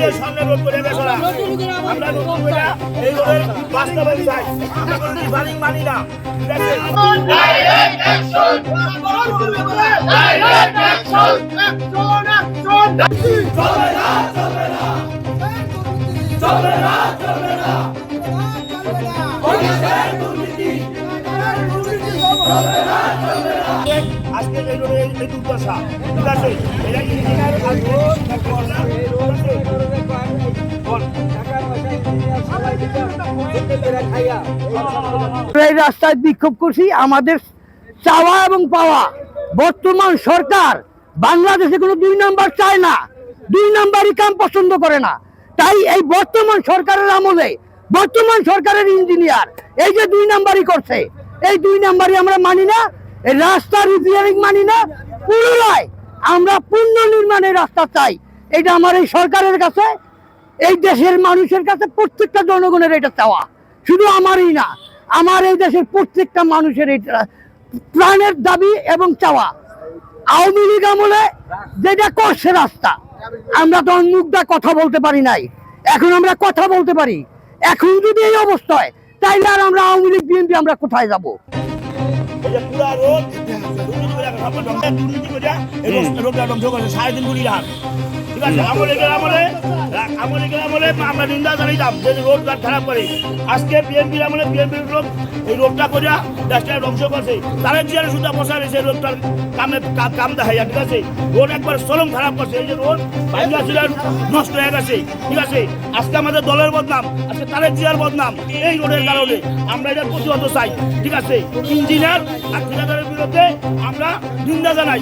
এই সামনে রোড করে গেছে আমরা নতুন করে এই রোডের বাস্তবায়ন চাই আমরা কোনো ডিফারিং মানি না ঠিক আছে ডাইরেক্ট অ্যাকশন ডাইরেক্ট অ্যাকশন চলবে না চলবে না চলবে না চলবে না পুলিশের দুর্নীতি চলবে না চলবে না আজকে এই রোডে এই দুর্দশা ঠিক আছে এটা ইঞ্জিনিয়ার এই রাস্তায় বিক্ষোভ করছি আমাদের চাওয়া এবং পাওয়া বর্তমান সরকার বাংলাদেশে কোনো 2 নাম্বার চায় না, 2 নাম্বারই কাম পছন্দ করে না। তাই এই বর্তমান সরকারের আমলে বর্তমান সরকারের ইঞ্জিনিয়ার এই যে 2 নাম্বারই করছে, এই 2 নাম্বারই আমরা মানি না। এই রাস্তা রিপেয়ারিং মানি না, পুনরায় আমরা পুনর্নির্মাণের রাস্তা চাই। এটা আমার এই সরকারের কাছে, এই দেশের মানুষের কাছে, প্রত্যেকটা জনগণের এটা চাওয়া, শুধু আমারই না, আমার এই দেশের প্রত্যেকটা মানুষের এটা প্রাণের দাবি এবং চাওয়া। আওয়ামী লীগ আমলে যেটা করছে রাস্তা, আমরা তো মুখটা কথা বলতে পারি নাই, এখন আমরা কথা বলতে পারি। এখন যদি এই অবস্থা হয় তাইলে আর আমরা আওয়ামী লীগ বিএনপি আমরা কোথায় যাব? এই যে পুরা রোড দুর্নীতি করে এই রোডটা ধ্বংস করেছে 3.5 কোটি টাকা ঠিক আছে আমলে আমরা নিন্দা জানাইতাম যে রোড খারাপ করে। আজকে বিএনপির আমলে বিএনপির লোক এই রোডটা করে দেশটা ধ্বংস করছে, তারা জিয়ারে সুদ্ধা বসা রয়েছে রোডটার কাম দেখাইয়া ঠিক আছে। রোড একবার চরম খারাপ করছে, এই যে রোড ভাঙ্গা ছিল নষ্ট হয়ে গেছে ঠিক আছে। আজকে আমাদের দলের বদনাম, আজকে তারেক জিয়ার বদনাম এই রোডের কারণে। আমরা এটা প্রতিহত চাই ঠিক আছে। ইঞ্জিনিয়ার আর ঠিকাদারের বিরুদ্ধে আমরা নিন্দা জানাই।